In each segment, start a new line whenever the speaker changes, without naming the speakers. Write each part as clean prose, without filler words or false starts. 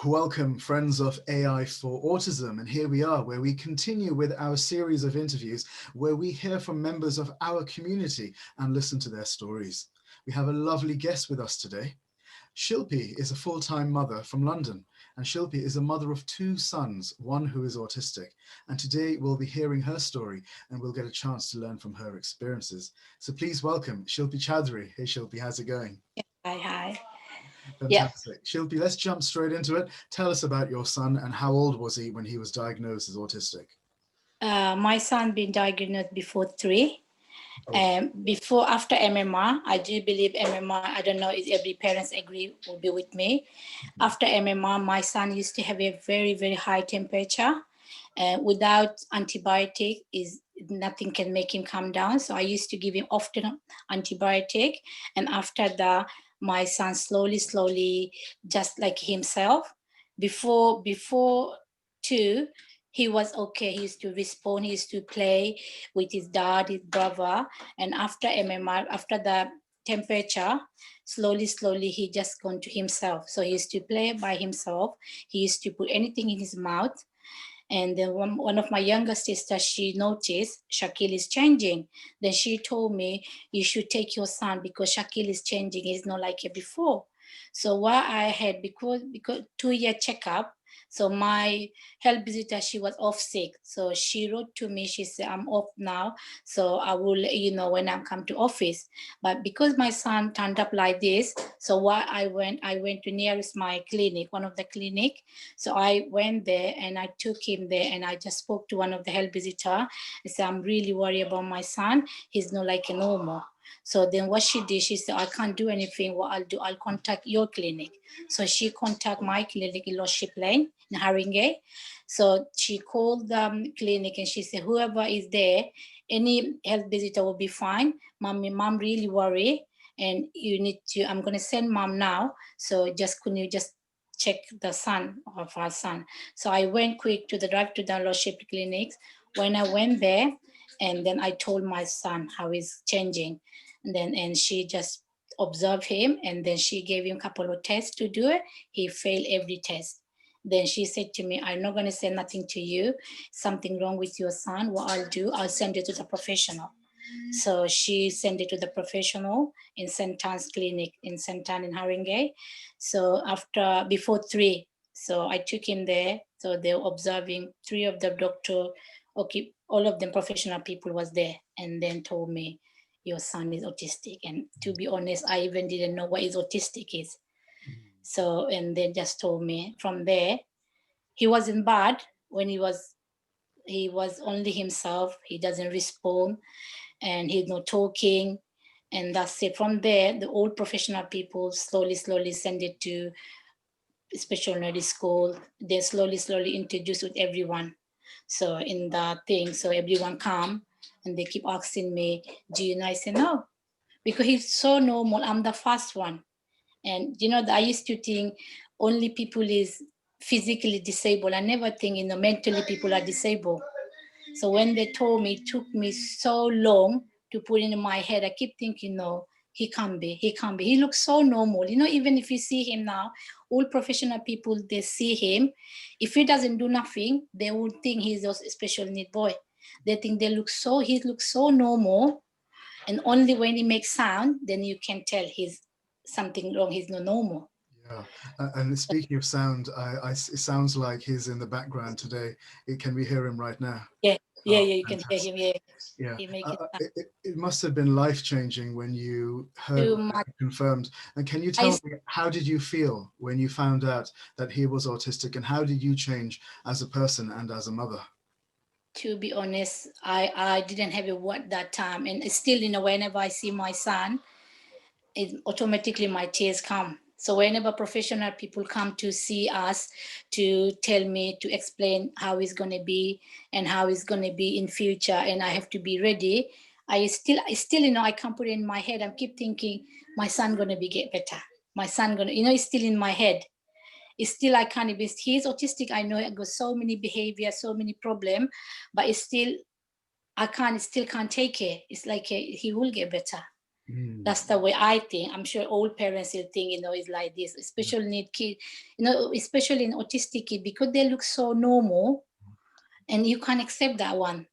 Welcome, friends of Ai4Autism, and here we are, where we continue with our series of interviews where we hear from members of our community and listen to their stories. We have a lovely guest with us today. Shilpi is a full-time mother from London, and Shilpi is a mother of 2 sons, one who is autistic. And today we'll be hearing her story and we'll get a chance to learn from her experiences. So please welcome Shilpi Choudhury. Hey Shilpi, how's it going?
Hi. Yeah.
Fantastic. Shilpi, let's jump straight into it. Tell us about your son and how old was he when he was diagnosed as autistic?
My son been diagnosed before 3.
Oh,
After MMR, I do believe MMR, I don't know if every parents agree will be with me. After MMR, my son used to have a very, very high temperature. Without antibiotic, is nothing can make him calm down. So I used to give him often antibiotic. And after that, my son slowly, just like himself. Before 2, he was okay. He used to respond. He used to play with his dad, his brother. And after MMR, after the temperature, slowly, he just gone to himself. So he used to play by himself. He used to put anything in his mouth. And then one of my younger sisters, she noticed Shakil is changing. Then she told me, you should take your son because Shakil is changing. He's not like it before. So what I had, because 2-year checkup, so my health visitor, she was off sick. So she wrote to me, she said, I'm off now. So I will let you know when I come to office. But because my son turned up like this, so what I went to nearest my clinic, one of the clinic. So I went there and I took him there and I just spoke to one of the health visitor. I said, I'm really worried about my son. He's not like a normal. So then what she did, she said, I can't do anything. What I'll do, I'll contact your clinic. So she contacted my clinic in Lordship Lane in Haringey. So she called the clinic and she said, whoever is there, any health visitor will be fine. Mom really worry. And you need to, I'm going to send mom now. So could you just check the son of our son? So I went quick to the drive to the Lordship clinics. When I went there, and then I told my son how he's changing. And she just observed him, and then she gave him a couple of tests to do it. He failed every test. Then she said to me, I'm not going to say nothing to you. Something wrong with your son. What I'll do, I'll send it to the professional. So she sent it to the professional in St. Anne's Clinic in St. Anne in Haringey. So before 3, so I took him there. So they were observing 3 of the doctor, okay, all of them professional people was there, and then told me, your son is autistic. And to be honest, I even didn't know what is autistic is. So, and they just told me from there, he wasn't bad when he was only himself. He doesn't respond and he's not talking. And that's it. From there, the old professional people slowly send it to special needs school. They slowly introduce with everyone. So in the thing, so everyone come and they keep asking me, do you know? I say no, because he's so normal. I'm the first one. And I used to think only people is physically disabled. I never think mentally people are disabled. So when they told me, it took me so long to put in my head. I keep thinking, no, he can't be. He looks so normal. Even if you see him now, all professional people, they see him. If he doesn't do nothing, they would think he's a special need boy. They think he looks so normal. And only when he makes sound, then you can tell he's something wrong. He's not normal.
yeah. And speaking of sound, it sounds like he's in the background today. Can we hear him right now?
Yeah,
Oh,
you can hear
fantastic.
him. Yeah,
Yeah,
he make it sound
it must have been life-changing when you heard
too
that
much.
confirmed. And can you tell me, how did you feel when you found out that he was autistic, and how did you change as a person and as a mother?
To be honest, I didn't have a word that time, and still, whenever I see my son, it automatically my tears come. So whenever professional people come to see us, to tell me, to explain how it's gonna be and how it's gonna be in future, and I have to be ready. I still, I can't put it in my head. I keep thinking my son gonna be get better. My son gonna, it's still in my head. It's still I can't be. He's autistic. I know I got so many behavior, so many problem, but it's still I still can't take it. It's like he will get better. That's the way I think. I'm sure all parents will think, it's like this. Special need kid, especially in autistic kid, because they look so normal, and you can't accept that one.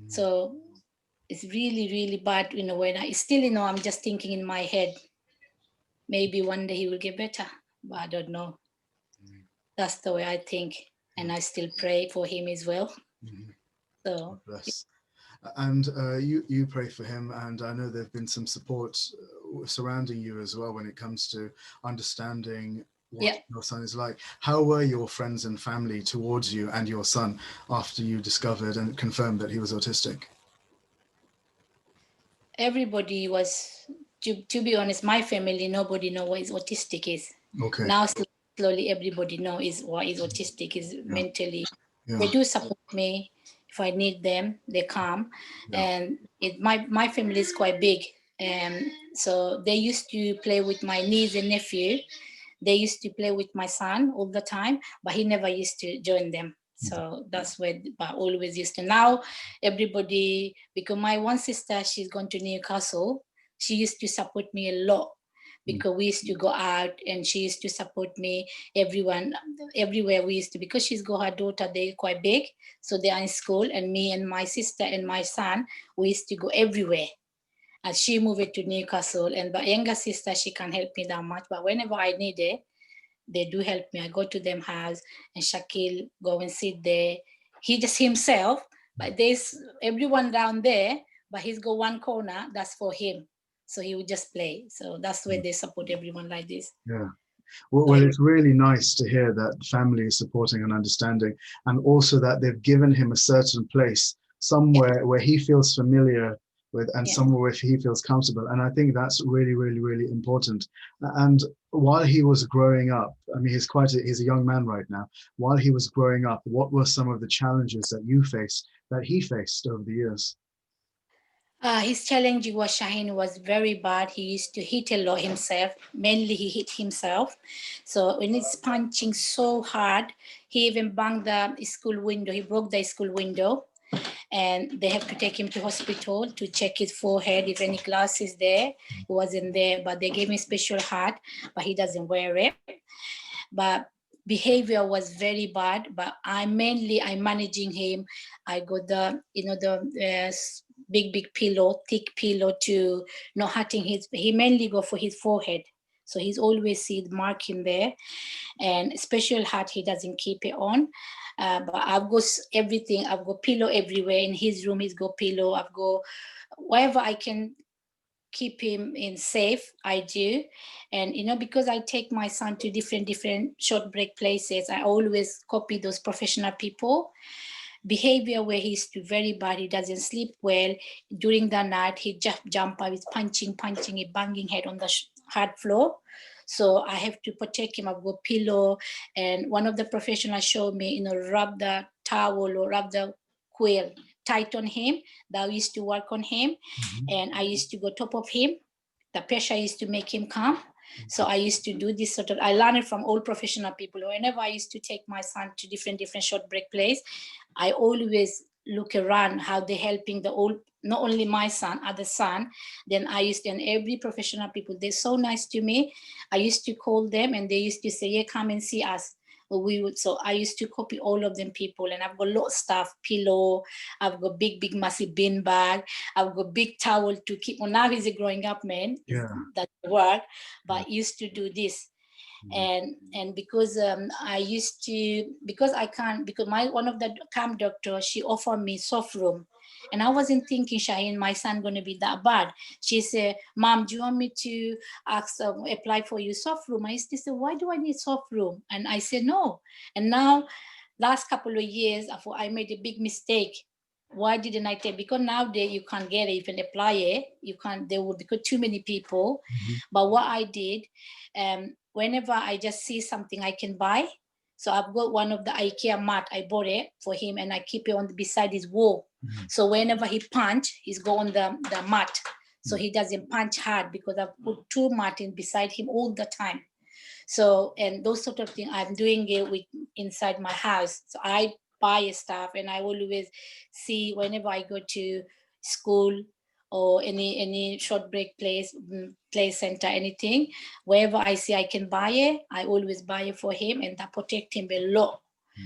So it's really, really bad, when I still, I'm just thinking in my head, maybe one day he will get better, but I don't know. That's the way I think, and I still pray for him as well. So
God bless. And you pray for him, and I know there've been some support surrounding you as well when it comes to understanding what your son is like. How were your friends and family towards you and your son after you discovered and confirmed that he was autistic?
Everybody was, to be honest, my family, nobody know what is autistic is.
Okay.
Now slowly everybody know is what is autistic is. Mentally. They do support me. If I need them, they come. And my family is quite big, so they used to play with my niece and nephew. They used to play with my son all the time, but he never used to join them. So that's where, but always used to. Now everybody, because my one sister, she's gone to Newcastle. She used to support me a lot, because we used to go out and she used to support me. Everyone, everywhere we used to, because she's got her daughter, they're quite big, so they are in school, and me and my sister and my son, we used to go everywhere. As she moved to Newcastle, and my younger sister, she can't help me that much, but whenever I need it, they do help me. I go to them house, and Shakil go and sit there. He just himself, but there's everyone down there, but he's got one corner that's for him. So he would just play. So that's where they support everyone like this.
Yeah. Well, it's really nice to hear that family is supporting and understanding, and also that they've given him a certain place, somewhere where he feels familiar with, and somewhere where he feels comfortable. And I think that's really, really, really important. And while he was growing up, I mean, he's a young man right now. While he was growing up, what were some of the challenges that he faced over the years?
His challenge was, Shaheen, was very bad. He used to hit a lot himself. Mainly he hit himself. So when he's punching so hard, he even banged the school window. He broke the school window, and they have to take him to hospital to check his forehead if any glass is there. It wasn't there, but they gave him special hat, but he doesn't wear it. But behavior was very bad, but I'm managing him. I got the big pillow, thick pillow, to not hurting he mainly go for his forehead, so he's always see the mark in there. And special hat, he doesn't keep it on. But I've got everything. I've got pillow everywhere in his room. He's got pillow. I've got wherever I can keep him in safe, I do. And because I take my son to different short break places, I always copy those professional people. Behavior where he's very bad, he doesn't sleep well. During the night, he just jump up, he's punching, he banging head on the hard floor. So I have to protect him. I've got pillow, and one of the professionals showed me, rub the towel or rub the quill tight on him. That used to work on him. And I used to go top of him. The pressure used to make him calm. So I used to do this I learned it from all professional people. Whenever I used to take my son to different short break place, I always look around how they're helping not only my son, other son. Then I used to, and every professional people, they're so nice to me. I used to call them, and they used to say, yeah, come and see us. So I used to copy all of them people, and I've got a lot of stuff, pillow, I've got big massive bin bag, I've got big towel to keep. Well, now he's a growing up man, that work, but I used to do this. And because I used to, because I can't, because one of the camp doctor, she offered me soft room, and I wasn't thinking, Shaheen, my son gonna be that bad. She said, Mom, do you want me to apply for you soft room? I used to say, why do I need soft room? And I said no. And now last couple of years, I thought I made a big mistake. Why didn't I take? Because nowadays you can't get it, you can apply it, you can't, there would be too many people. But what I did, whenever I just see something I can buy, so I've got one of the IKEA mat, I bought it for him, and I keep it on beside his wall. So whenever he punch, he's go on the mat, so he doesn't punch hard, because I've put 2 mat in beside him all the time. So, and those sort of things, I'm doing it with inside my house. So I buy stuff, and I always see, whenever I go to school or any short break place, play center, anything. Wherever I see I can buy it, I always buy it for him, and that protect him a lot.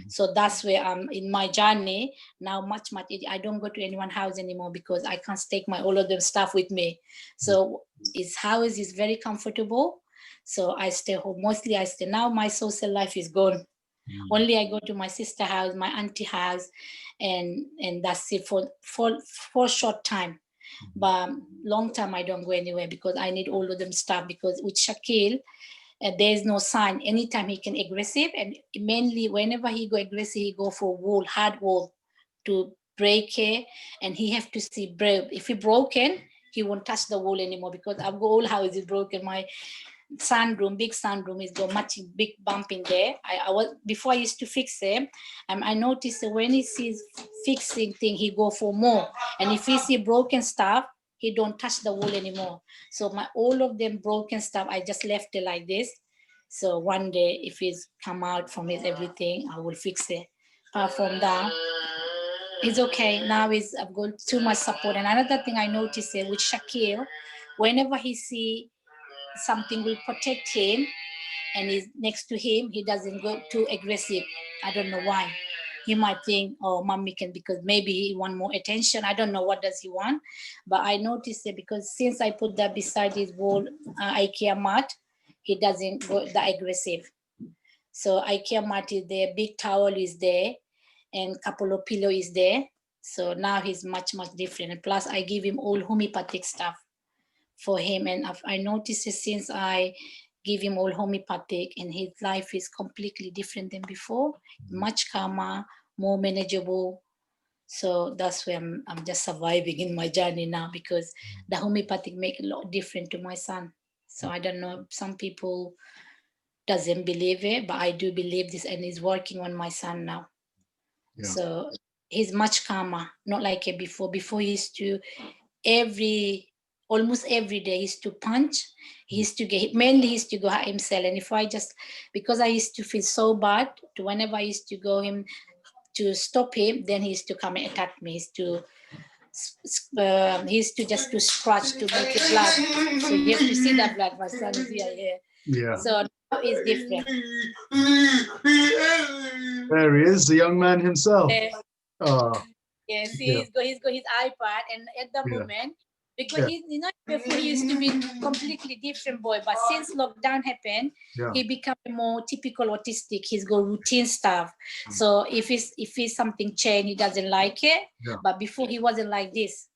So that's where I'm in my journey now. Much I don't go to anyone's house anymore because I can't take my all of them stuff with me. So his house is very comfortable. So I stay home. Mostly I stay now. My social life is gone. Only I go to my sister house, my auntie house, and that's it for short time. But long time I don't go anywhere because I need all of them stuff. Because with Shakil, there's no sign. Anytime he can aggressive, and mainly whenever he go aggressive, he go for wool, hard wool to break it, and he have to see brave. If he broken, he won't touch the wall anymore because I've got all houses broken. My sunroom, big sunroom, is got much big bump in there. I was before I used to fix it. I noticed that when he sees fixing thing, he go for more. And if he see broken stuff, he don't touch the wall anymore. So my all of them broken stuff, I just left it like this. So one day, if he's come out from his everything, I will fix it. Apart from that, it's okay. Now I've got too much support. And another thing I noticed with Shakil, whenever he see something will protect him and is next to him, he doesn't go too aggressive. I don't know why. He might think, oh, mommy can, because maybe he want more attention. I don't know what does he want. But I noticed it because since I put that beside his wall IKEA mat, he doesn't go that aggressive. So IKEA mat is there, big towel is there, and couple of pillow is there. So now he's much different. And plus I give him all homeopathic stuff for him. And I noticed since I give him all homeopathic, and his life is completely different than before, much calmer, more manageable. So that's where I'm just surviving in my journey now, because the homeopathic make a lot different to my son. So I don't know, some people doesn't believe it, but I do believe this, and it's working on my son now. Yeah. So he's much calmer, not like it before. Before he used to almost every day he used to punch. He used to mainly he used to go hurt himself. And if I just, because I used to feel so bad, whenever I used to go him to stop him, then he used to come and attack me. He used to just to scratch to make it blood. So you have to see that blood. My son is here. Yeah. So now it's different.
There he is, the young man himself.
Oh. Yes, he's got his iPad, and at the moment, because he's, before he used to be completely different boy, but since lockdown happened, he become more typical autistic. He's got routine stuff. So if it's something changed, he doesn't like it. But before he wasn't like this.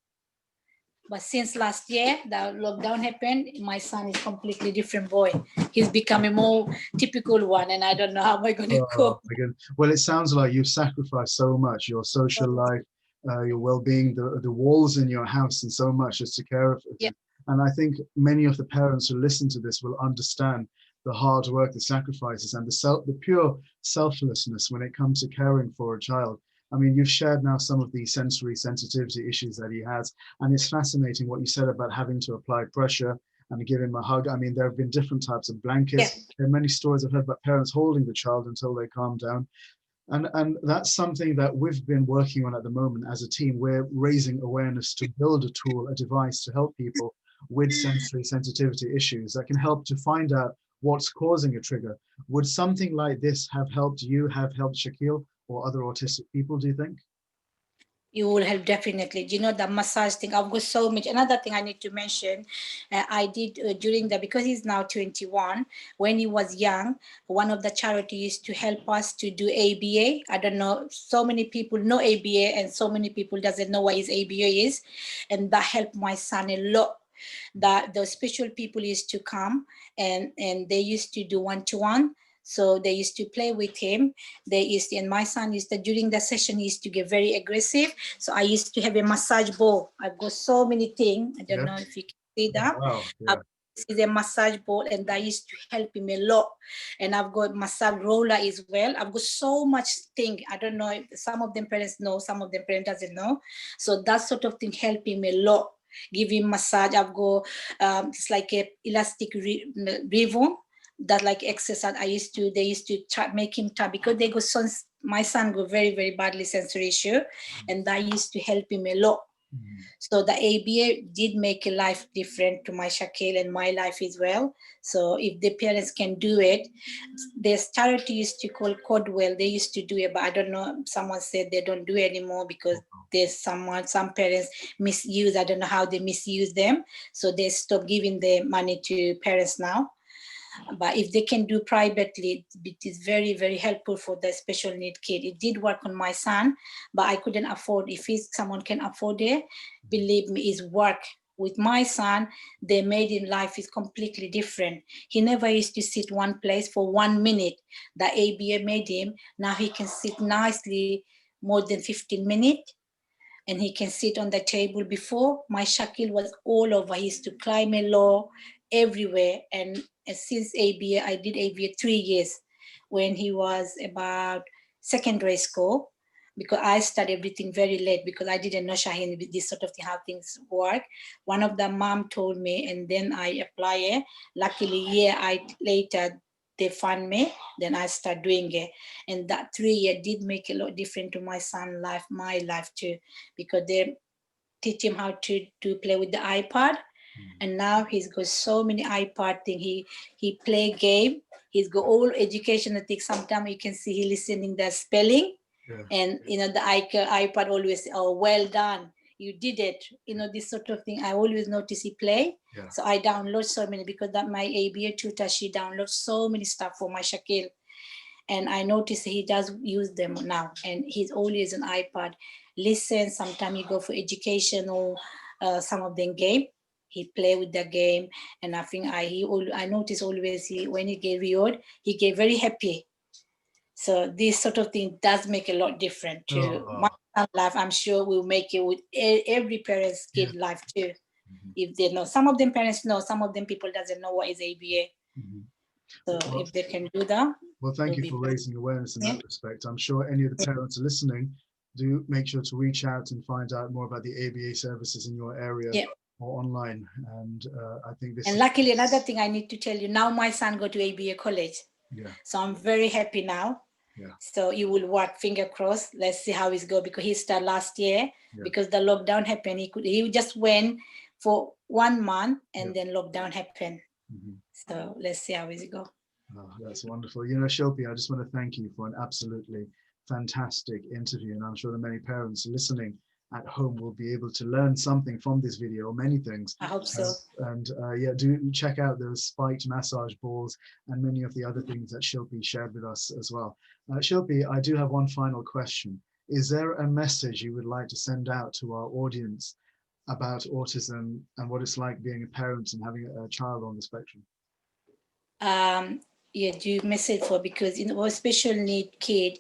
But since last year, the lockdown happened, my son is completely different boy. He's becoming more typical one, and I don't know how am I going to cope.
Again. Well, it sounds like you've sacrificed so much, your social life, your well-being, the walls in your house, and so much just to care of it. And I think many of the parents who listen to this will understand the hard work, the sacrifices, and the pure selflessness when it comes to caring for a child. I mean, you've shared now some of the sensory sensitivity issues that he has, and it's fascinating what you said about having to apply pressure and give him a hug. I mean, there have been different types of blankets. There are many stories I've heard about parents holding the child until they calm down. And that's something that we've been working on at the moment as a team. We're raising awareness to build a tool, a device to help people with sensory sensitivity issues that can help to find out what's causing a trigger. Would something like this have helped you, have helped Shakil or other autistic people, do you think?
You will help, definitely. The massage thing, I've got so much. Another thing I need to mention, I did during because he's now 21, when he was young, one of the charities used to help us to do ABA. I don't know, so many people know ABA and so many people doesn't know what his ABA is. And that helped my son a lot. That the special people used to come and they used to do one-to-one. So they used to play with him. And my son used to, during the session, he used to get very aggressive. So I used to have a massage ball. I've got so many things. I don't know if you can see that.
Wow.
This is a massage ball, and that used to help him a lot. And I've got massage roller as well. I've got so much thing. I don't know if some of them parents know, some of them parents doesn't know. So that sort of thing helped him a lot. Give him massage. I've got it's like a elastic ribbon. That like exercise they used to try, make him try, because my son got very, very badly sensory issue, and that used to help him a lot. So the ABA did make a life different to my Shakil and my life as well. So if the parents can do it, there's charity used to call Codwell. They used to do it, but I don't know. Someone said they don't do it anymore because there's some parents misuse. I don't know how they misuse them. So they stop giving the money to parents now. But if they can do privately, it is very, very helpful for the special need kid. It did work on my son, but I couldn't afford. If someone can afford it, believe me, it's work. With my son, they made him life is completely different. He never used to sit one place for 1 minute. The ABA made him, now he can sit nicely more than 15 minutes. And he can sit on the table. Before, my Shakil was all over. He used to climb a law everywhere. And since ABA, I did ABA 3 years when he was about secondary school, because I studied everything very late because I didn't know Shaheen, this sort of thing, how things work. One of the mom told me, and then I apply it. Luckily, later, they fund me, then I start doing it. And that 3 years did make a lot different to my son's life, my life too, because they teach him how to play with the iPad. And now he's got so many iPad thing. He play game. He's got all educational things. Sometimes you can see he listening the spelling. And the iPad always say, oh, well done, you did it. This sort of thing. I always notice he play. So I download so many because that my ABA tutor, she downloads so many stuff for my Shakil. And I notice he does use them now. And he's always an iPad. Listen, sometimes he go for education or some of them game. He play with the game. And I think I notice always when he get reward, he get very happy. So this sort of thing does make a lot different to my life. I'm sure will make it with every parent's kid life too. If they know, some of them parents know, some of them people doesn't know what is ABA. So if they can do that.
Well, thank you for raising awareness in that respect. I'm sure any of the parents are listening. Do make sure to reach out and find out more about the ABA services in your area or online. And I think this.
And luckily, another thing I need to tell you, now my son go to ABA college. So I'm very happy now. So you will work, finger crossed. Let's see how it's go, because he started last year because the lockdown happened. He just went for 1 month and then lockdown happened. So let's see how it go.
Oh, that's wonderful. Shilpi, I just want to thank you for an absolutely fantastic interview. And I'm sure that many parents listening at home will be able to learn something from this video, many things.
I hope so.
And do check out those spiked massage balls and many of the other things that Shilpi shared with us as well. Shilpi, I do have one final question. Is there a message you would like to send out to our audience about autism and what it's like being a parent and having a child on the spectrum?
Do message for, because a special need kid,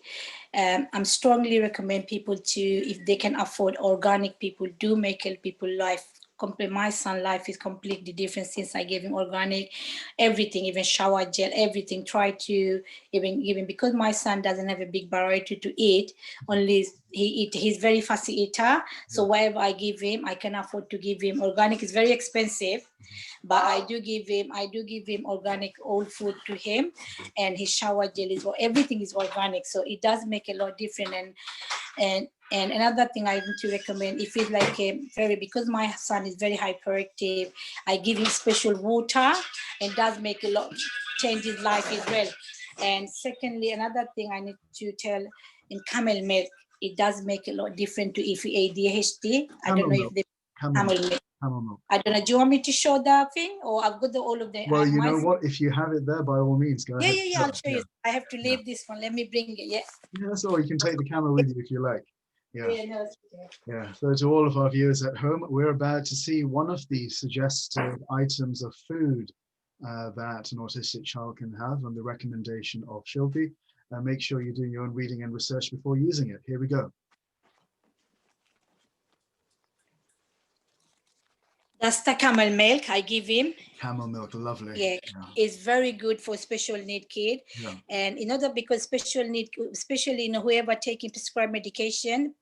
I'm strongly recommend people to, if they can afford organic, people do make people life. My son life is completely different since I gave him organic, everything, even shower gel, everything. Try to even because my son doesn't have a big variety to eat, only he's very fussy eater. So whatever I give him, I can afford to give him. Organic is very expensive, but I do give him organic old food to him, and his shower gel is, everything is organic. So it does make a lot different. And another thing I need to recommend, if it's like because my son is very hyperactive, I give him special water, and does make a lot, change his life as well. And secondly, another thing I need to tell, in camel milk, it does make a lot different to if you ADHD. I don't know if the camel milk. I don't know. Do you want me to show the thing, or I've got all of the?
Well, you know what? If you have it there, by all means, go ahead.
Yeah. I'll show you. I have to leave this one. Let me bring it. Yeah,
that's all. You can take the camera with you if you like. Yeah. So to all of our viewers at home, we're about to see one of the suggested items of food that an autistic child can have on the recommendation of Shilpi. Make sure you're doing your own reading and research before using it. Here we go.
That's the camel milk I give him.
Camel milk, lovely.
Yeah, it's very good for special need kid. And because special need, especially whoever taking prescribed medication,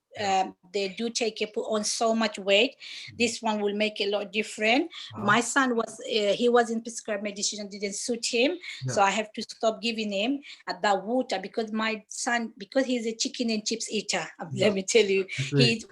they do put on so much weight. This one will make a lot different. My son he was in prescribed medication, didn't suit him, so I have to stop giving him the water, because my son, because he's a chicken and chips eater. Let me tell you, he eats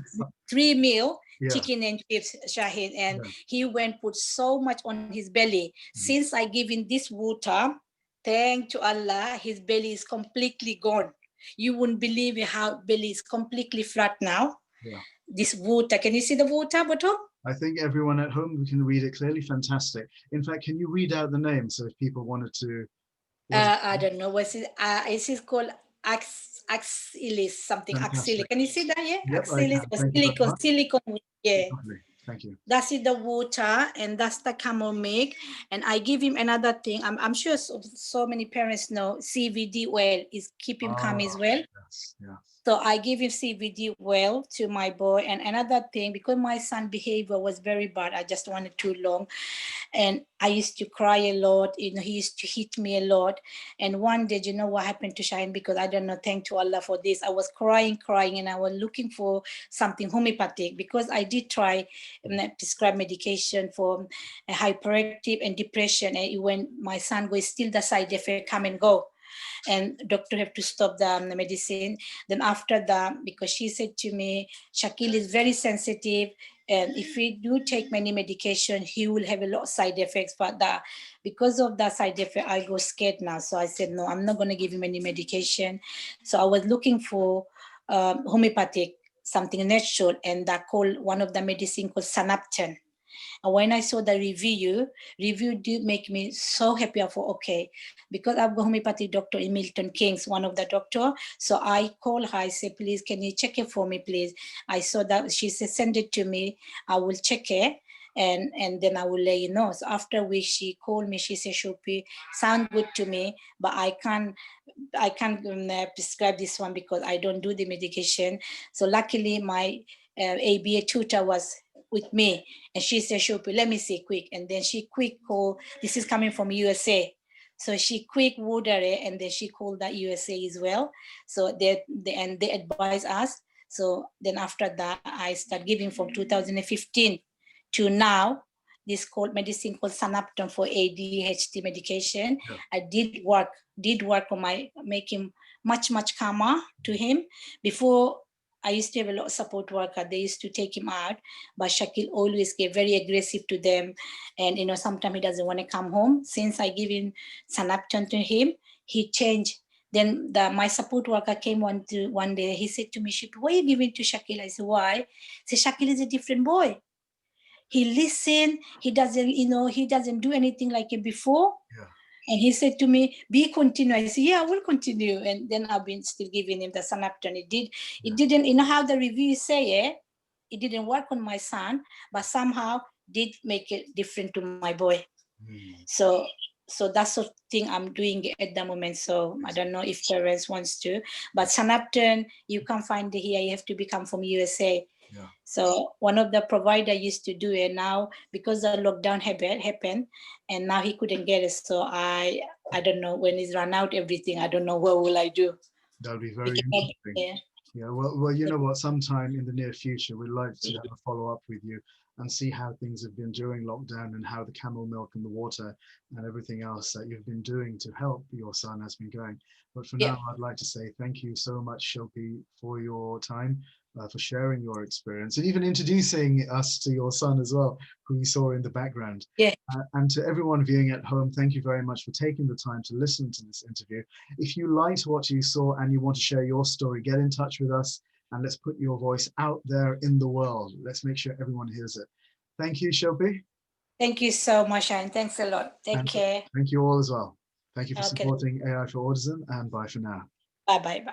3 meals. chicken and chips, Shahid, and
Yeah.
he went put so much on his belly. Since I give him this water, thank to Allah, his belly is completely gone. You wouldn't believe how belly is completely flat now.
Yeah.
This water, can you see the water, Bato?
I think everyone at home can read it clearly. Fantastic. In fact, can you read out the name? So if people wanted to,
I don't know what's it. Is called axilis something axilis?
fantastic.
Can you see that? Yeah,
Yep, I
axilis
can.
or
Thank you very
silicon,
much.
silicon. Yeah.
Lovely. Thank you.
That's it, the water, and that's the camel milk. And I give him another thing. I'm sure so many parents know CBD oil is keep him calm as well.
Yes, yes.
So I give him CBD well to my boy. And another thing, because my son behavior was very bad, I just wanted too long. And I used to cry a lot. He used to hit me a lot. And one day, you know what happened to Shine? Because I don't know, thank to Allah for this. I was crying, and I was looking for something homeopathic because I did try prescribe medication for hyperactive and depression. And when my son goes, still the side effect come and go, and doctor have to stop the medicine. Then after that, because she said to me, Shakil is very sensitive, and if we do take many medication, he will have a lot of side effects. But because of that side effect, I go scared now. So I said, no, I'm not going to give him any medication. So I was looking for homeopathic, something natural, and that called one of the medicine called Sanaptin. And when I saw the review did make me so happy. I thought, okay, because I've got homeopathic doctor in Milton Keynes, one of the doctor. So I call her, I say, please, can you check it for me, please? I saw that she said, send it to me. I will check it. And then I will let you know. So after which she called me, she said, Shilpi, sound good to me, but I can't prescribe this one because I don't do the medication. So luckily my ABA tutor was with me, and she said, Shilpi, let me see quick. And then she quick called, this is coming from USA. So she quick ordered it, and then she called that USA as well. So they advise us. So then after that, I start giving from 2015 to now this called medicine called Sanapton for ADHD medication.
Yeah.
I did work on my make him much calmer to him. Before, I used to have a lot of support worker. They used to take him out, but Shakil always get very aggressive to them, and sometimes he doesn't want to come home. Since I give him Sanapton to him, he changed. Then my support worker came one day. He said to me, "Shilpi, why are you giving to Shakil?" I said, "Why?" He said, "Shakil is a different boy. He listen. He doesn't do anything like it before."
Yeah.
And he said to me, "Be continue." I said, "Yeah, I will continue." And then I've been still giving him the Sanapton. It didn't, how the reviews say it, it didn't work on my son, but somehow did make it different to my boy. So that's the thing I'm doing at the moment. So I don't know if parents wants to, but Sanapton, you can't find it here. You have to become from USA.
Yeah.
So one of the provider used to do it. Now because the lockdown happened, and now he couldn't get it. So I don't know when it's run out everything. I don't know what will I do.
That'll be
We
very
cannot,
interesting.
yeah.
Yeah, well, you know what? Sometime in the near future, we'd like to have a follow up with you and see how things have been during lockdown and how the camel milk and the water and everything else that you've been doing to help your son has been going. But for
Yeah.
now, I'd like to say thank you so much, Shilpi, for your time, for sharing your experience and even introducing us to your son as well, who you saw in the background.
Yeah.
And to everyone viewing at home, thank you very much for taking the time to listen to this interview. If you liked what you saw and you want to share your story, get in touch with us and let's put your voice out there in the world. Let's make sure everyone hears it. Thank you, Shilpi.
Thank you so much, and thanks a lot. Take
And
care.
thank you all as well. Thank you for
Okay.
supporting AI for Autism, and bye for now.
Bye.